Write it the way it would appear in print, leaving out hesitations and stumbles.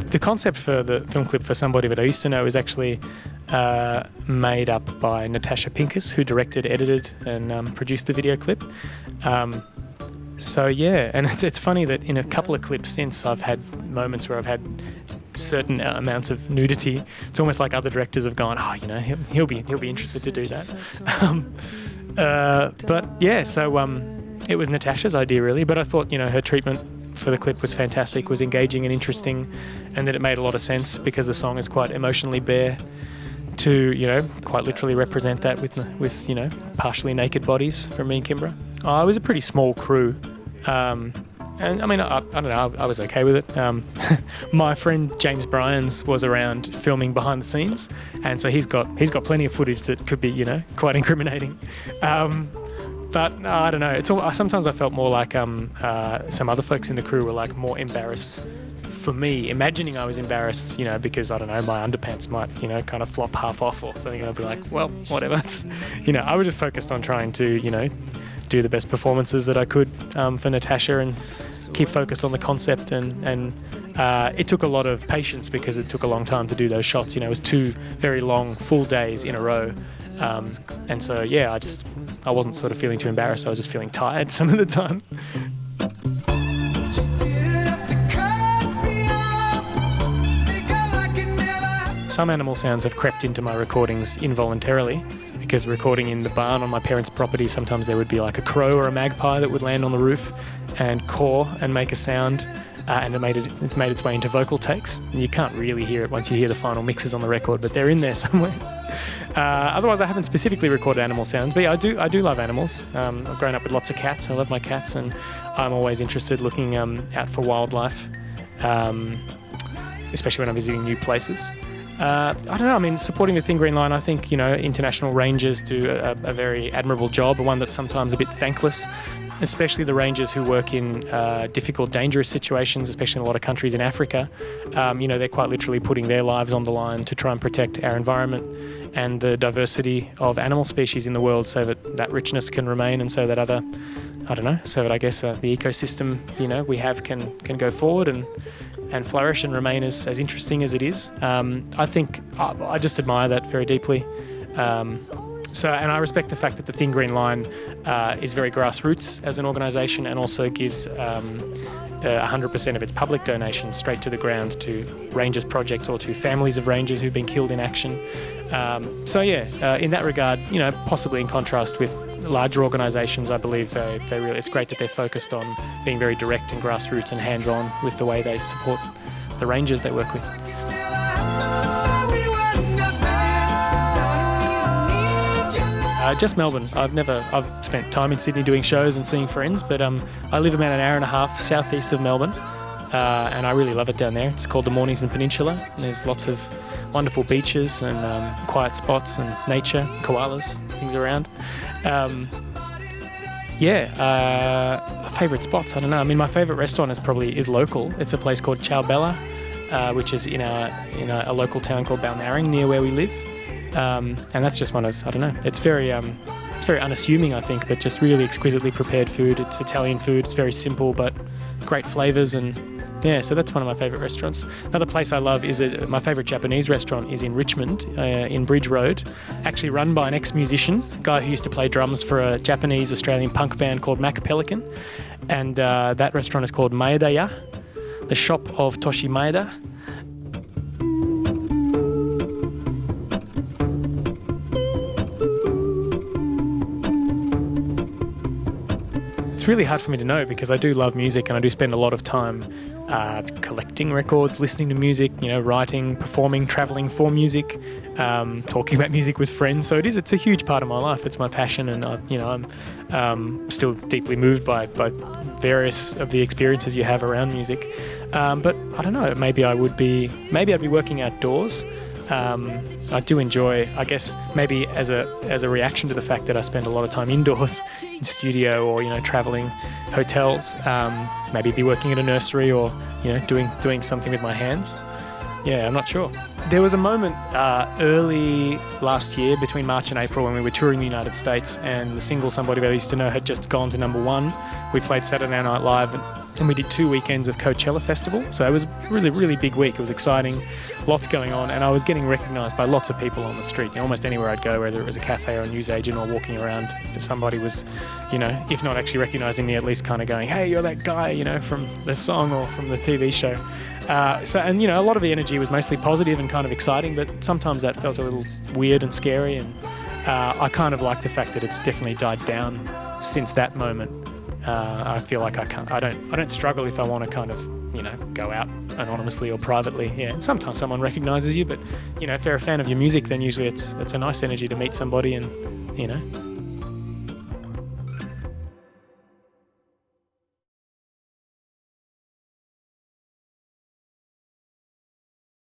the concept for the film clip for Somebody That I Used to Know is actually made up by Natasha Pincus, who directed, edited, and produced the video clip. So yeah, and it's funny that in a couple of clips since, I've had moments where I've had certain amounts of nudity. It's almost like other directors have gone, oh, you know, he'll be interested to do that. But yeah, so it was Natasha's idea really, but I thought, you know, her treatment for the clip was fantastic, was engaging and interesting, and that it made a lot of sense because the song is quite emotionally bare to, you know, quite literally represent that with you know, partially naked bodies from me and Kimbra. It was a pretty small crew, and I mean, I don't know, I was okay with it. My friend James Bryans was around filming behind the scenes, and so he's got plenty of footage that could be, you know, quite incriminating. But I don't know. It's all. Sometimes I felt more like some other folks in the crew were like more embarrassed for me, imagining I was embarrassed, you know, because I don't know, my underpants might, you know, kind of flop half off or something. I'd be like, well, whatever. It's, you know, I was just focused on trying to, you know, do the best performances that I could for Natasha and keep focused on the concept. And it took a lot of patience because it took a long time to do those shots. You know, it was 2 very long full days in a row. And so, yeah, I wasn't sort of feeling too embarrassed. I was just feeling tired some of the time. Some animal sounds have crept into my recordings involuntarily, because recording in the barn on my parents' property, sometimes there would be like a crow or a magpie that would land on the roof and caw and make a sound, and it made its way into vocal takes. And you can't really hear it once you hear the final mixes on the record, but they're in there somewhere. Otherwise, I haven't specifically recorded animal sounds, but yeah, I do love animals. I've grown up with lots of cats. I love my cats, and I'm always interested looking out for wildlife, especially when I'm visiting new places. I don't know, I mean, supporting the Thin Green Line, I think, you know, international rangers do a very admirable job, one that's sometimes a bit thankless, especially the rangers who work in difficult, dangerous situations, especially in a lot of countries in Africa. You know, they're quite literally putting their lives on the line to try and protect our environment and the diversity of animal species in the world, so that richness can remain, and so that so that I guess the ecosystem, you know, we have can go forward and flourish and remain as interesting as it is. I think I just admire that very deeply. And I respect the fact that the Thin Green Line is very grassroots as an organisation, and also gives 100% of its public donations straight to the ground to Rangers projects or to families of Rangers who've been killed in action. In that regard, you know, possibly in contrast with larger organisations, I believe it's great that they're focused on being very direct and grassroots and hands-on with the way they support the Rangers they work with. Just Melbourne. I've spent time in Sydney doing shows and seeing friends, but I live about an hour and a half southeast of Melbourne, and I really love it down there. It's called the Mornington Peninsula, and there's lots of wonderful beaches and quiet spots and nature, koalas, things around. Favourite spots, I don't know. I mean, my favourite restaurant is local. It's a place called Ciao Bella, which is in a local town called Balnarring, near where we live. And that's just one of, I don't know, it's very unassuming, I think, but just really exquisitely prepared food. It's Italian food, it's very simple, but great flavours, and yeah, so that's one of my favourite restaurants. Another place I love is my favourite Japanese restaurant is in Richmond, in Bridge Road, actually run by an ex-musician, a guy who used to play drums for a Japanese Australian punk band called Mac Pelican, and that restaurant is called Maedaya, the shop of Toshi Maeda. It's really hard for me to know because I do love music and I do spend a lot of time collecting records, listening to music, you know, writing, performing, travelling for music, talking about music with friends. So it's a huge part of my life. It's my passion, and I'm still deeply moved by various of the experiences you have around music. But I don't know, maybe I'd be working outdoors. I do enjoy, I guess, maybe as a reaction to the fact that I spend a lot of time indoors in studio or, you know, travelling hotels, maybe be working at a nursery or, you know, doing something with my hands. Yeah, I'm not sure. There was a moment early last year between March and April when we were touring the United States, and the single Somebody That I Used to Know had just gone to #1. We played Saturday Night Live And we did 2 weekends of Coachella Festival. So it was a really, really big week. It was exciting, lots going on. And I was getting recognised by lots of people on the street. Almost anywhere I'd go, whether it was a cafe or a newsagent or walking around, somebody was, if not actually recognising me, at least kind of going, hey, you're that guy, from the song or from the TV show. A lot of the energy was mostly positive and kind of exciting, but sometimes that felt a little weird and scary. And I kind of like the fact that it's definitely died down since that moment. I feel like I don't struggle if I want to kind of, go out anonymously or privately. Yeah, and sometimes someone recognises you, but, if they're a fan of your music, then usually it's a nice energy to meet somebody and,